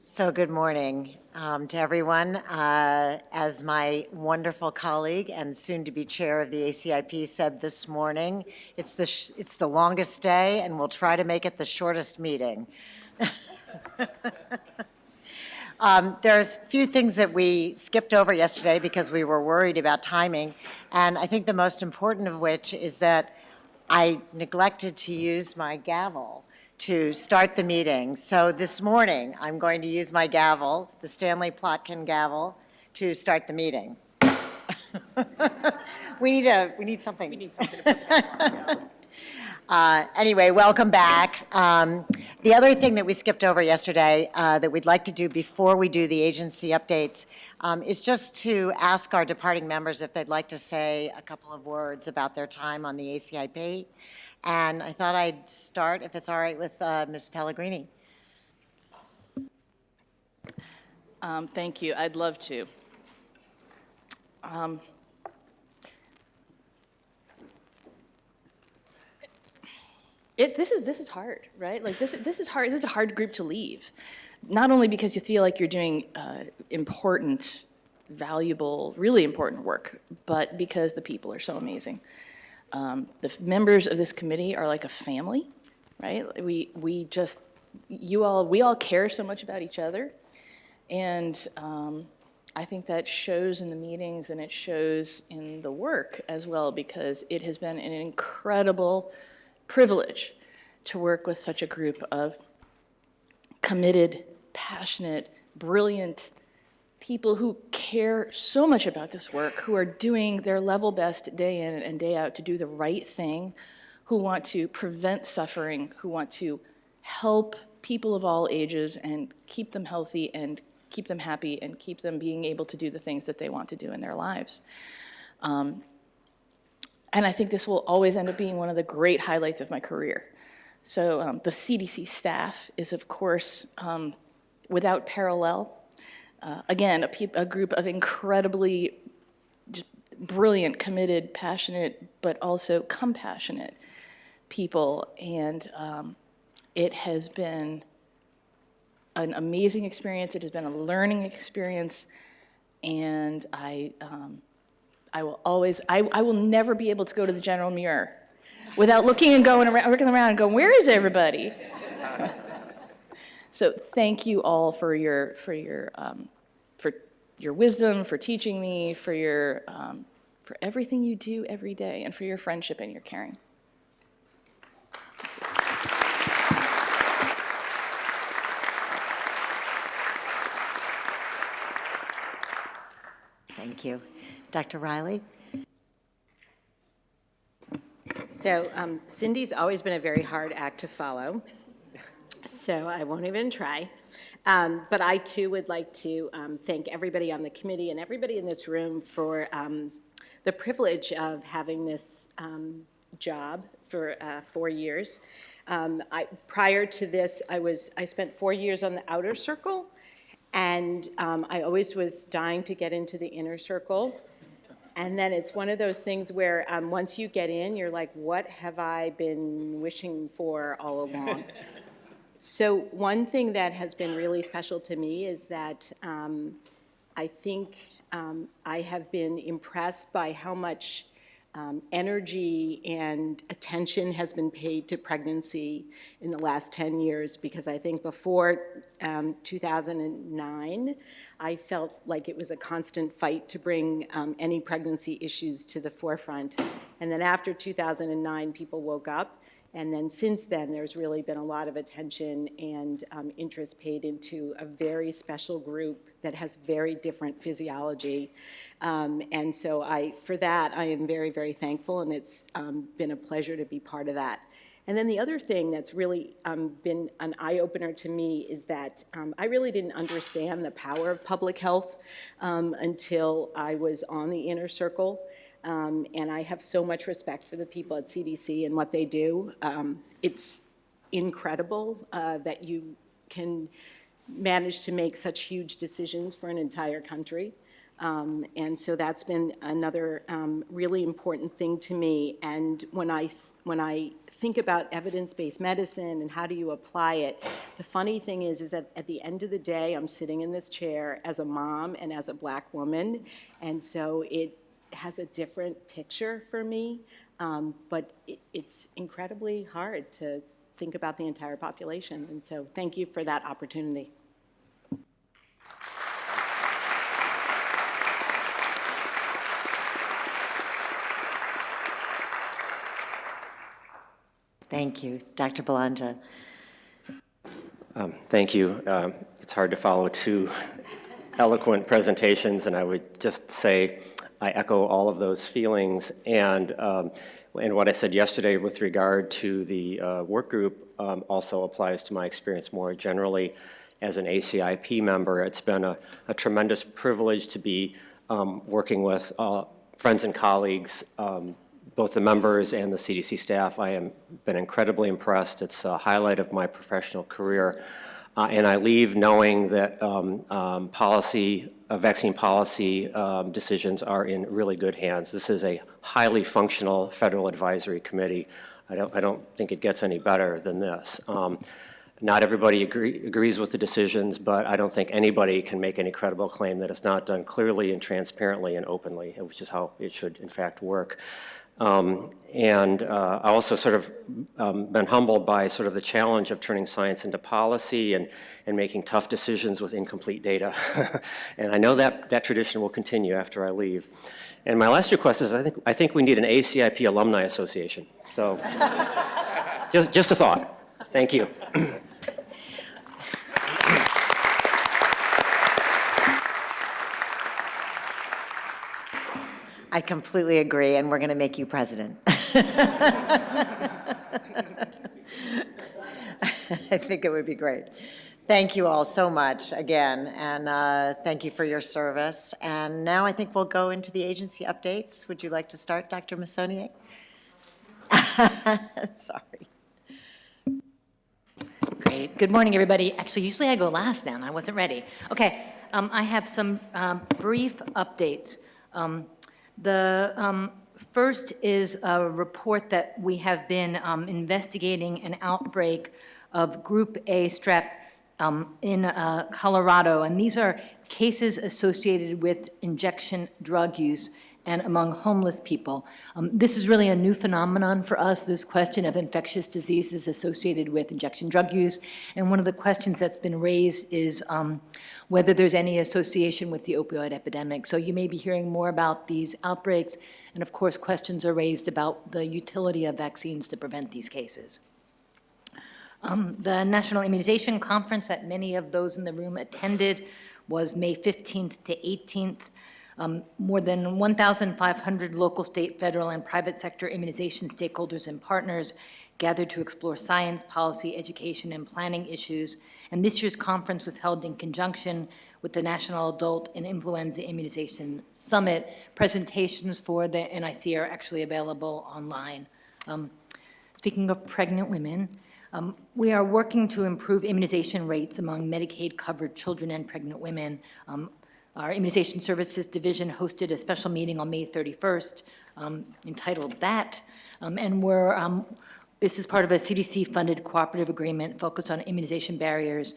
So good morning to everyone. As my wonderful colleague and soon-to-be chair of the ACIP said this morning, it's the longest day, and we'll try to make it the shortest meeting. There's a few things that we skipped over yesterday because we were worried about timing, and I think the most important of which is that I neglected to use my gavel to start the meeting. So this morning, I'm going to use my gavel, the Stanley Plotkin gavel, to start the meeting. We need something. We need something to put the gavel. Anyway, welcome back. The other thing that we skipped over yesterday that we'd like to do before we do the agency updates is just to ask our departing members if they'd like to say a couple of words about their time on the ACIP. And I thought I'd start, if it's all right, with Ms. Pellegrini. Thank you. I'd love to. This is hard, right? Like this is hard. This is a hard group to leave, not only because you feel like you're doing important, valuable, really important work, but because the people are so amazing. The members of this committee are like a family, right? We all care so much about each other, and I think that shows in the meetings and it shows in the work as well, because it has been an incredible privilege to work with such a group of committed, passionate, brilliant people who care so much about this work, who are doing their level best day in and day out to do the right thing, who want to prevent suffering, who want to help people of all ages and keep them healthy and keep them happy and keep them being able to do the things that they want to do in their lives. And I think this will always end up being one of the great highlights of my career. So the CDC staff is, of course, without parallel. Again, a group of incredibly just brilliant, committed, passionate, but also compassionate people. And it has been an amazing experience. It has been a learning experience. And I will never be able to go to the general mirror without looking around and going, where is everybody? So thank you all for your wisdom, for teaching me, for everything you do every day, and for your friendship and your caring. Thank you. Dr. Riley? So Cindy's always been a very hard act to follow, so I won't even try. But I, too, would like to thank everybody on the committee and everybody in this room for the privilege of having this job for 4 years. Prior to this, I spent 4 years on the outer circle, and I always was dying to get into the inner circle. And then it's one of those things where once you get in, you're like, what have I been wishing for all along? So one thing that has been really special to me is that I think I have been impressed by how much energy and attention has been paid to pregnancy in the last 10 years, because I think before 2009, I felt like it was a constant fight to bring any pregnancy issues to the forefront. And then after 2009, people woke up. And then since then, there's really been a lot of attention and interest paid into a very special group that has very different physiology. And so for that, I am very, very thankful, and it's been a pleasure to be part of that. And then the other thing that's really been an eye-opener to me is that I really didn't understand the power of public health until I was on the inner circle. And I have so much respect for the people at CDC and what they do. It's incredible that you can manage to make such huge decisions for an entire country. And so that's been another really important thing to me. And when I think about evidence-based medicine and how do you apply it. The funny thing is that at the end of the day, I'm sitting in this chair as a mom and as a Black woman, and so it has a different picture for me, but it's incredibly hard to think about the entire population, and so thank you for that opportunity. Thank you. Dr. Belanja. Thank you. It's hard to follow two eloquent presentations, and I would just say I echo all of those feelings. And what I said yesterday with regard to the work group also applies to my experience more generally as an ACIP member. It's been a tremendous privilege to be working with friends and colleagues, both the members and the CDC staff. I have been incredibly impressed. It's a highlight of my professional career. And I leave knowing that vaccine policy decisions are in really good hands. This is a highly functional federal advisory committee. I don't think it gets any better than this. Not everybody agrees with the decisions, but I don't think anybody can make any credible claim that it's not done clearly and transparently and openly, which is how it should in fact work. I also sort of been humbled by sort of the challenge of turning science into policy and making tough decisions with incomplete data. And I know that tradition will continue after I leave. And my last request is I think we need an ACIP alumni association. So just a thought. Thank you. I completely agree, and we're going to make you president. I think it would be great. Thank you all so much again, and thank you for your service. And now I think we'll go into the agency updates. Would you like to start, Dr. Massonier? Sorry. Great. Good morning, everybody. Actually, usually I go last now, and I wasn't ready. Okay, I have some brief updates. The first is a report that we have been investigating an outbreak of Group A strep in Colorado, and these are cases associated with injection drug use and among homeless people. This is really a new phenomenon for us, this question of infectious diseases associated with injection drug use, and one of the questions that's been raised is whether there's any association with the opioid epidemic. So you may be hearing more about these outbreaks, and of course questions are raised about the utility of vaccines to prevent these cases. The National Immunization Conference that many of those in the room attended was May 15th to 18th. More than 1,500 local, state, federal, and private sector immunization stakeholders and partners gathered to explore science, policy, education, and planning issues. And this year's conference was held in conjunction with the National Adult and Influenza Immunization Summit. Presentations for the NIC are actually available online. Speaking of pregnant women, we are working to improve immunization rates among Medicaid-covered children and pregnant women. Our Immunization Services Division hosted a special meeting on May 31st entitled That, and this is part of a CDC-funded cooperative agreement focused on immunization barriers.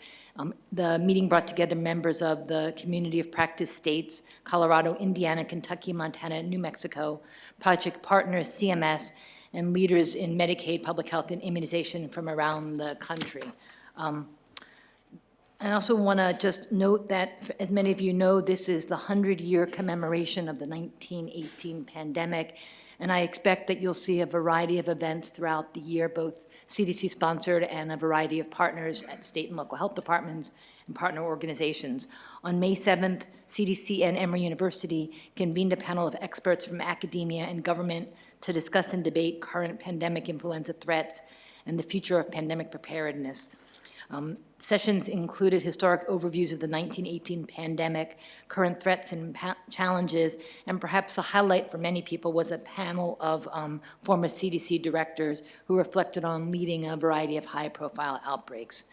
The meeting brought together members of the Community of Practice states, Colorado, Indiana, Kentucky, Montana, and New Mexico, project partners, CMS, and leaders in Medicaid, public health, and immunization from around the country. I also want to just note that, as many of you know, this is the 100-year commemoration of the 1918 pandemic, and I expect that you'll see a variety of events throughout the year, both CDC-sponsored and a variety of partners at state and local health departments and partner organizations. On May 7th, CDC and Emory University convened a panel of experts from academia and government to discuss and debate current pandemic influenza threats and the future of pandemic preparedness. Sessions included historic overviews of the 1918 pandemic, current threats and challenges, and perhaps a highlight for many people was a panel of former CDC directors who reflected on leading a variety of high-profile outbreaks.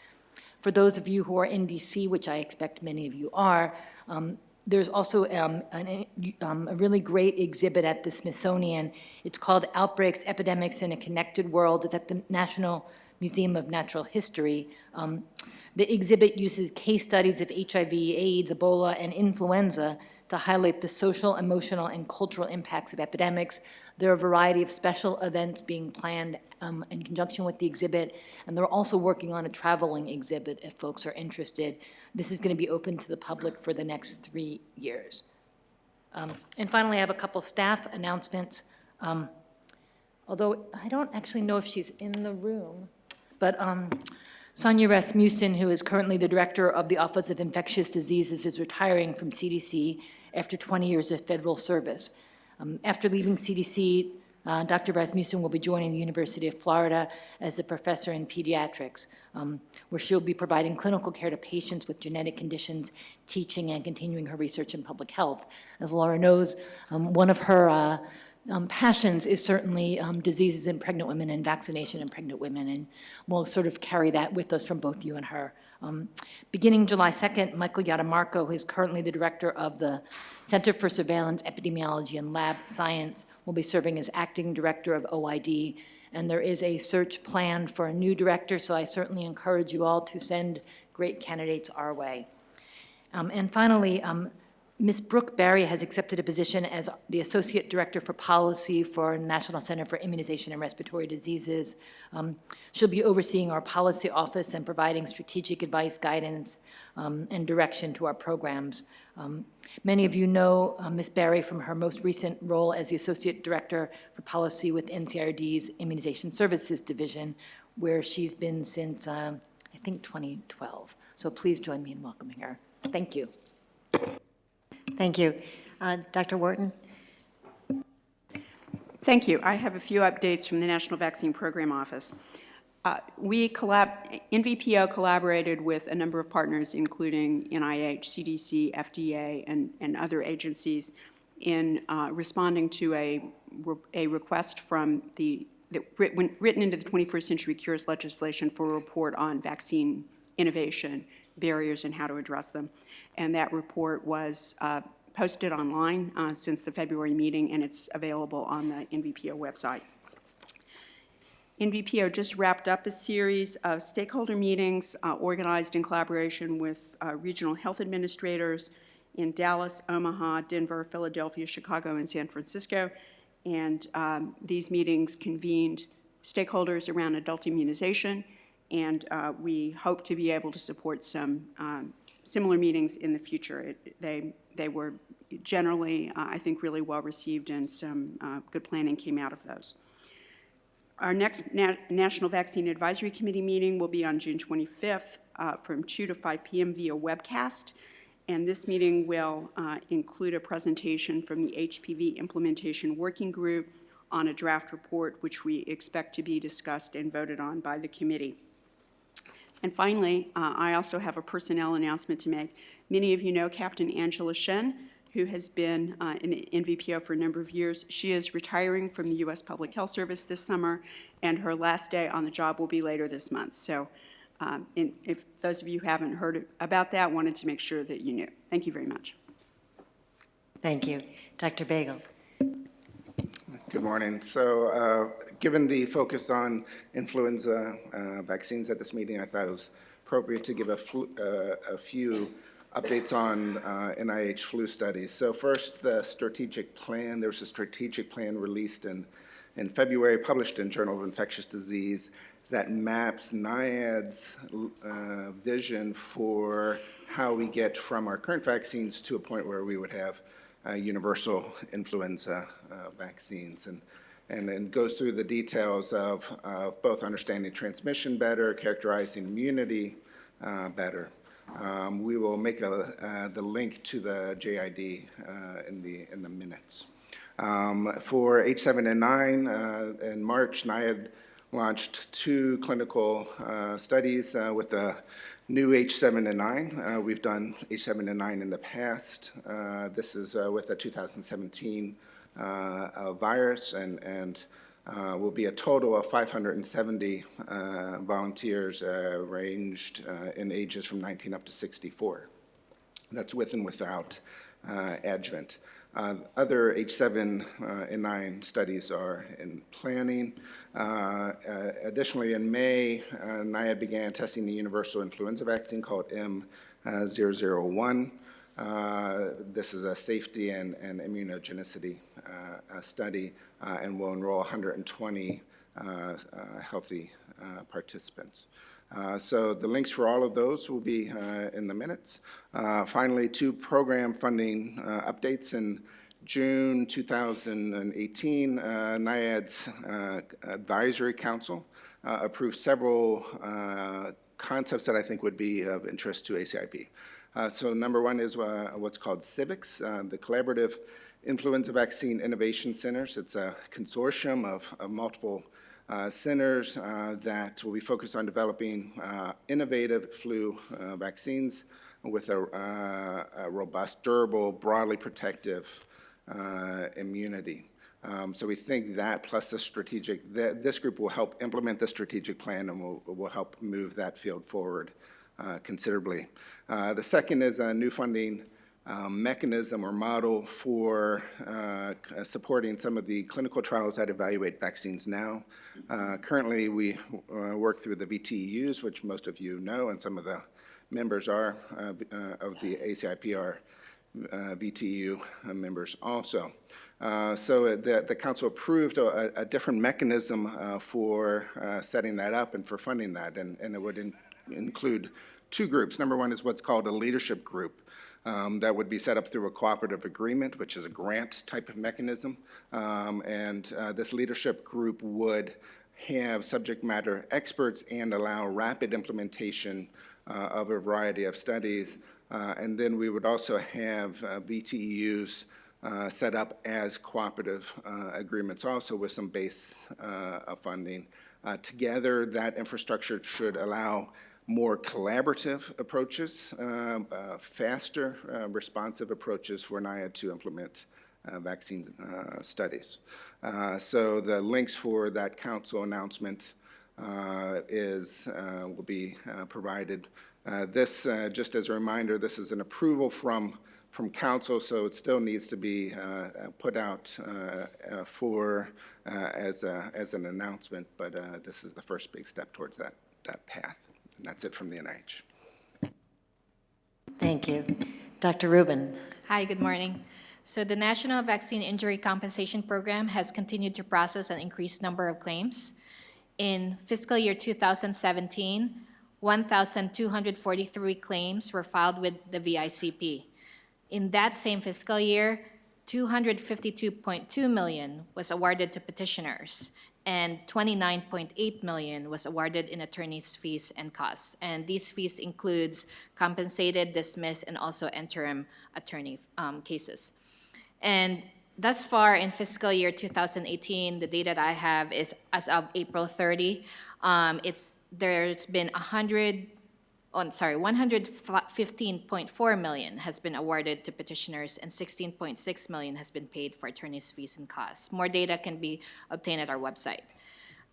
For those of you who are in DC, which I expect many of you are, There's also a really great exhibit at the Smithsonian. It's called Outbreaks, Epidemics in a Connected World. It's at the National Museum of Natural History. The exhibit uses case studies of HIV, AIDS, Ebola, and influenza to highlight the social, emotional, and cultural impacts of epidemics. There are a variety of special events being planned in conjunction with the exhibit, and they're also working on a traveling exhibit if folks are interested. This is going to be open to the public for the next 3 years. And finally, I have a couple staff announcements. Although I don't actually know if she's in the room, but Sonia Rasmussen, who is currently the director of the Office of Infectious Diseases, is retiring from CDC after 20 years of federal service. After leaving CDC, Dr. Rasmussen will be joining the University of Florida as a professor in pediatrics, where she'll be providing clinical care to patients with genetic conditions, teaching and continuing her research in public health. As Laura knows, one of her passions is certainly diseases in pregnant women and vaccination in pregnant women, and we'll sort of carry that with us from both you and her. Beginning July 2nd, Michael Yadamarco, who is currently the director of the Center for Surveillance, Epidemiology, and Lab Science, will be serving as acting director of OID, and there is a search plan for a new director, so I certainly encourage you all to send great candidates our way. And finally, Ms. Brooke Barry has accepted a position as the Associate Director for Policy for National Center for Immunization and Respiratory Diseases. She'll be overseeing our policy office and providing strategic advice, guidance, and direction to our programs. Many of you know Ms. Barry from her most recent role as the Associate Director for Policy with NCRD's Immunization Services Division, where she's been since, I think, 2012. So please join me in welcoming her. Thank you. Thank you. Dr. Wharton? Thank you. I have a few updates from the National Vaccine Program Office. NVPO collaborated with a number of partners, including NIH, CDC, FDA, and other agencies in responding to a request from written into the 21st Century Cures legislation for a report on vaccine innovation, barriers, and how to address them. And that report was posted online since the February meeting, and it's available on the NVPO website. NVPO just wrapped up a series of stakeholder meetings organized in collaboration with regional health administrators in Dallas, Omaha, Denver, Philadelphia, Chicago, and San Francisco. And these meetings convened stakeholders around adult immunization, and we hope to be able to support some similar meetings in the future. They were generally, I think, really well received, and some good planning came out of those. Our next National Vaccine Advisory Committee meeting will be on June 25th from 2 to 5 p.m. via webcast, and this meeting will include a presentation from the HPV Implementation Working Group on a draft report, which we expect to be discussed and voted on by the committee. And finally, I also have a personnel announcement to make. Many of you know Captain Angela Shen, who has been in NVPO for a number of years. She is retiring from the U.S. Public Health Service this summer, and her last day on the job will be later this month. So if those of you who haven't heard about that, wanted to make sure that you knew. Thank you very much. Thank you. Dr. Bagel? Good morning. So given the focus on influenza vaccines at this meeting, I thought it was appropriate to give a few updates on NIH flu studies. So first, the strategic plan. There's a strategic plan released in February, published in Journal of Infectious Disease, that maps NIAID's vision for how we get from our current vaccines to a point where we would have universal influenza vaccines, and then goes through the details of both understanding transmission better, characterizing immunity better. We will make the link to the JID in the minutes. For H7N9, in March, NIAID launched 2 clinical studies with the new H7N9. We've done H7N9 in the past. This is with the 2017 virus, and will be a total of 570 volunteers ranged in ages from 19 up to 64. That's with and without adjuvant. Other H7N9 studies are in planning. Additionally, in May, NIAID began testing the universal influenza vaccine called M001. This is a safety and immunogenicity study and will enroll 120 healthy participants. So the links for all of those will be in the minutes. Finally, 2 program funding updates. In June 2018, NIAID's Advisory Council approved several concepts that I think would be of interest to ACIP. So number 1 is what's called CIVICS, the Collaborative Influenza Vaccine Innovation Centers. It's a consortium of multiple centers that will be focused on developing innovative flu vaccines with a robust, durable, broadly protective immunity. So we think that plus the strategic, this group will help implement the strategic plan and will help move that field forward considerably. The second is a new funding mechanism or model for supporting some of the clinical trials that evaluate vaccines now. Currently, we work through the VTEUs, which most of you know, and some of the members are of the ACIP are VTEU members also. So the council approved a different mechanism for setting that up and for funding that, and it would include 2 groups. Number 1 is what's called a leadership group. That would be set up through a cooperative agreement, which is a grant type of mechanism. This leadership group would have subject matter experts and allow rapid implementation of a variety of studies. And then we would also have VTEUs set up as cooperative agreements also with some base funding. Together, that infrastructure should allow more collaborative approaches, faster, responsive approaches for NIAID to implement vaccine studies. So the links for that council announcement will be provided. This, just as a reminder, this is an approval from council, so it still needs to be put out as an announcement, but this is the first big step towards that path. And that's it from the NIH. Thank you. Dr. Rubin. Hi, good morning. So the National Vaccine Injury Compensation Program has continued to process an increased number of claims. In fiscal year 2017, 1,243 claims were filed with the VICP. In that same fiscal year, $252.2 million was awarded to petitioners, and $29.8 million was awarded in attorneys' fees and costs. And these fees includes compensated, dismissed, and also interim attorney cases. And thus far in fiscal year 2018, the data that I have is as of April 30. There's been 115.4 million has been awarded to petitioners, and 16.6 million has been paid for attorneys' fees and costs. More data can be obtained at our website.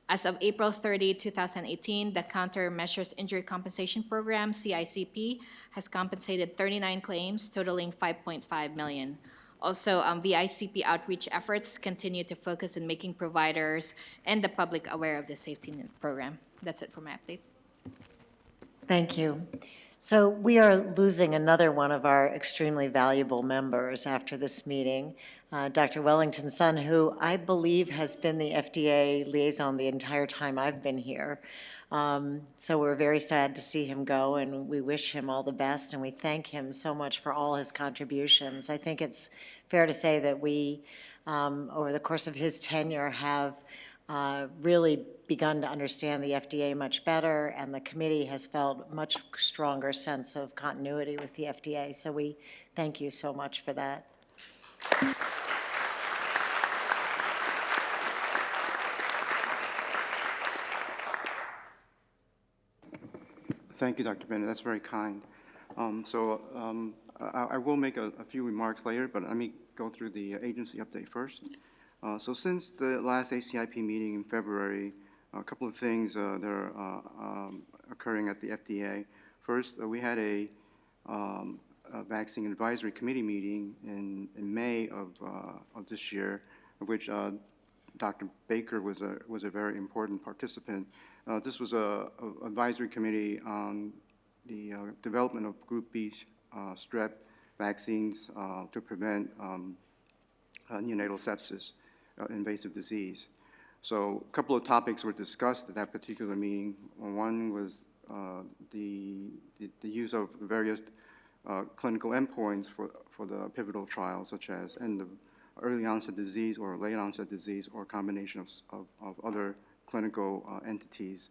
As of April 30, 2018, the Countermeasures Injury Compensation Program, CICP, has compensated 39 claims totaling 5.5 million. Also, VICP outreach efforts continue to focus on making providers and the public aware of the safety net program. That's it for my update. Thank you. So we are losing another one of our extremely valuable members after this meeting, Dr. Wellington Sun, who I believe has been the FDA liaison the entire time I've been here. So we're very sad to see him go, and we wish him all the best, and we thank him so much for all his contributions. I think it's fair to say that we, over the course of his tenure, have really begun to understand the FDA much better, and the committee has felt much stronger sense of continuity with the FDA. So we thank you so much for that. Thank you, Dr. Bennett. That's very kind. I will make a few remarks later, but let me go through the agency update first. So since the last ACIP meeting in February, a couple of things that are occurring at the FDA. First, we had a Vaccine Advisory Committee meeting in May of this year, of which Dr. Baker was a very important participant. This was a advisory committee on the development of Group B strep vaccines to prevent neonatal sepsis, invasive disease. So a couple of topics were discussed at that particular meeting. One was the use of various clinical endpoints for the pivotal trials, such as end of early onset disease or late onset disease, or a combination of other clinical entities.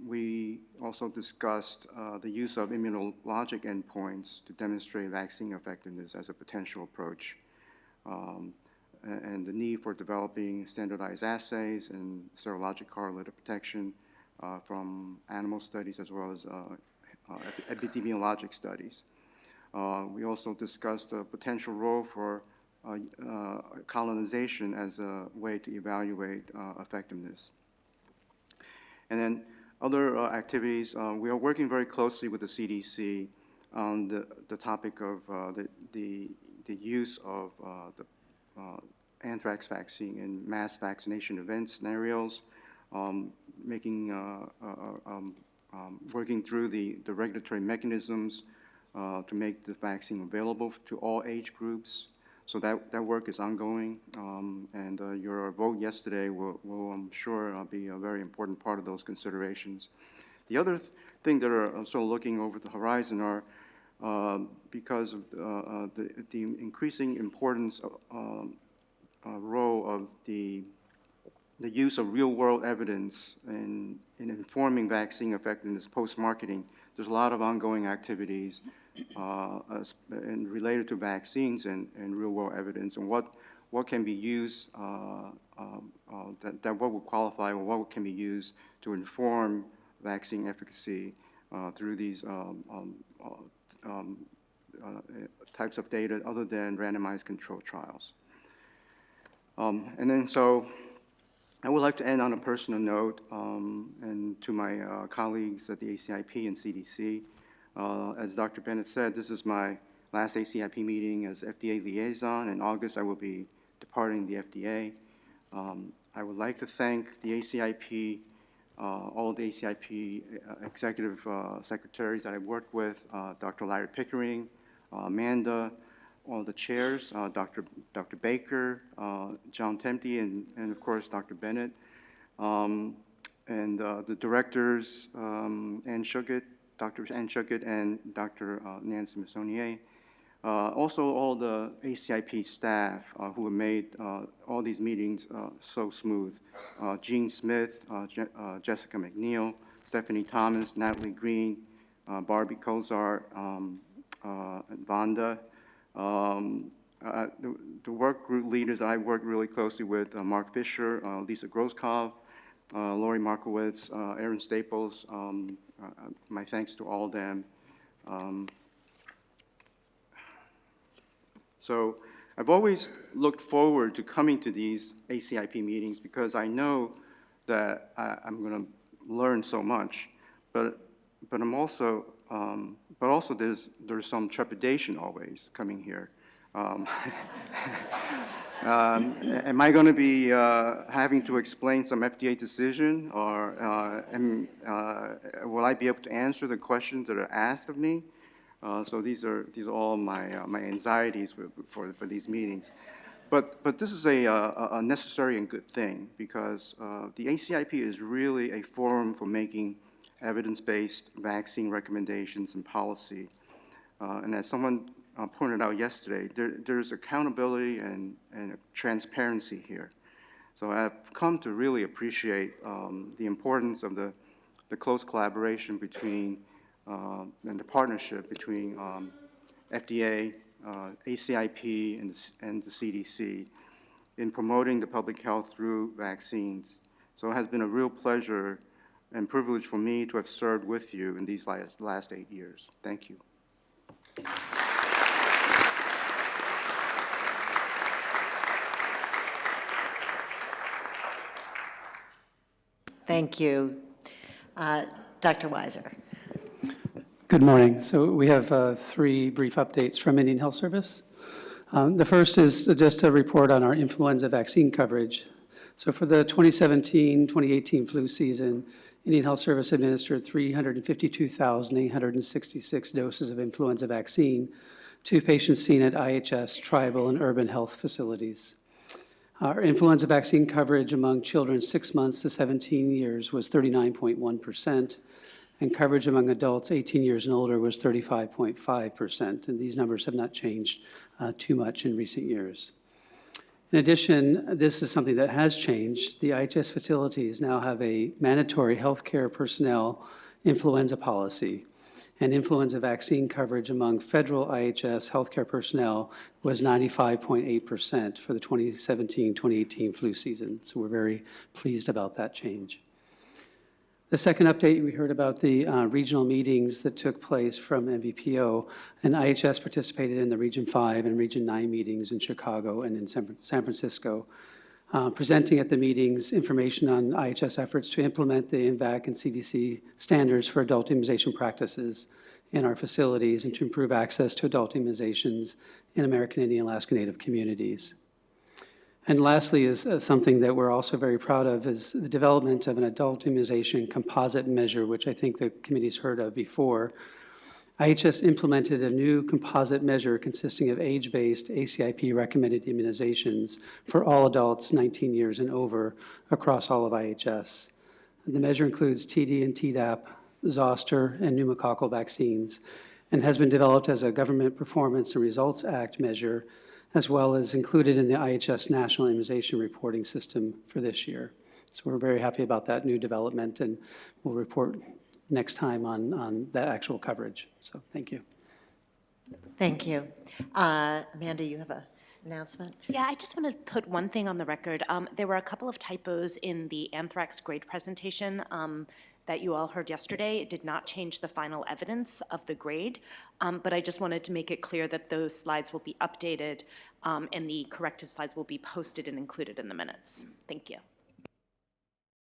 We also discussed the use of immunologic endpoints to demonstrate vaccine effectiveness as a potential approach, and the need for developing standardized assays and serologic correlative protection from animal studies as well as epidemiologic studies. We also discussed the potential role for colonization as a way to evaluate effectiveness. And then other activities, we are working very closely with the CDC on the topic of the use of the anthrax vaccine in mass vaccination event scenarios, working through the regulatory mechanisms to make the vaccine available to all age groups. So that work is ongoing, and your vote yesterday will I'm sure, be a very important part of those considerations. The other thing that are also looking over the horizon are, because of the increasing importance role of the use of real-world evidence in informing vaccine effectiveness post-marketing, there's a lot of ongoing activities and related to vaccines and real-world evidence, and what can be used, what would qualify, or what can be used to inform vaccine efficacy through these types of data other than randomized controlled trials. And then so I would like to end on a personal note, and to my colleagues at the ACIP and CDC. As Dr. Bennett said, this is my last ACIP meeting as FDA liaison. In August, I will be departing the FDA. I would like to thank the ACIP, all of the ACIP executive secretaries that I've worked with, Dr. Larry Pickering, Amanda, all the chairs, Dr. Baker, John Tempe, and of course, Dr. Bennett, and the directors, Ann Shuckett, Dr. Ann Shuckett, and Dr. Nancy Missonier. Also, all the ACIP staff who have made all these meetings so smooth. Jean Smith, Jessica McNeil, Stephanie Thomas, Natalie Green, Barbie Kozar, Vonda. The work group leaders I worked really closely with, Mark Fisher, Lisa Groskov, Lori Markowitz, Aaron Staples. My thanks to all of them. So I've always looked forward to coming to these ACIP meetings because I know that I'm going to learn so much, but I'm also there's some trepidation always coming here. Am I going to be having to explain some FDA decision, or will I be able to answer the questions that are asked of me? So these are all my anxieties for these meetings. But this is a necessary and good thing, because the ACIP is really a forum for making evidence-based vaccine recommendations and policy. And as someone pointed out yesterday, there's accountability and transparency here. So I've come to really appreciate the importance of the close collaboration between and the partnership between FDA, ACIP, and the CDC in promoting the public health through vaccines. So it has been a real pleasure and privilege for me to have served with you in these last 8 years. Thank you. Thank you. Dr. Weiser. Good morning. So we have three brief updates from Indian Health Service. The first is just a report on our influenza vaccine coverage. So for the 2017-2018 flu season, Indian Health Service administered 352,866 doses of influenza vaccine to patients seen at IHS, tribal, and urban health facilities. Our influenza vaccine coverage among children 6 months to 17 years was 39.1%, and coverage among adults 18 years and older was 35.5%, and these numbers have not changed too much in recent years. In addition, this is something that has changed. The IHS facilities now have a mandatory healthcare personnel influenza policy, and influenza vaccine coverage among federal IHS healthcare personnel was 95.8% for the 2017-2018 flu season. So we're very pleased about that change. The second update, we heard about the regional meetings that took place from NVPO, and IHS participated in the Region 5 and Region 9 meetings in Chicago and in San Francisco, presenting at the meetings information on IHS efforts to implement the INVAC and CDC standards for adult immunization practices in our facilities and to improve access to adult immunizations in American Indian and Alaska Native communities. And lastly is something that we're also very proud of is the development of an adult immunization composite measure, which I think the committee's heard of before. IHS implemented a new composite measure consisting of age-based ACIP recommended immunizations for all adults 19 years and over across all of IHS. The measure includes TD and Tdap, zoster, and pneumococcal vaccines, and has been developed as a Government Performance and Results Act measure, as well as included in the IHS National Immunization Reporting System for this year. So we're very happy about that new development, and we'll report next time on that actual coverage. So thank you. Thank you. Amanda, you have an announcement? Yeah, I just want to put one thing on the record. There were a couple of typos in the anthrax grade presentation that you all heard yesterday. It did not change the final evidence of the grade, but I just wanted to make it clear that those slides will be updated and the corrected slides will be posted and included in the minutes. Thank you.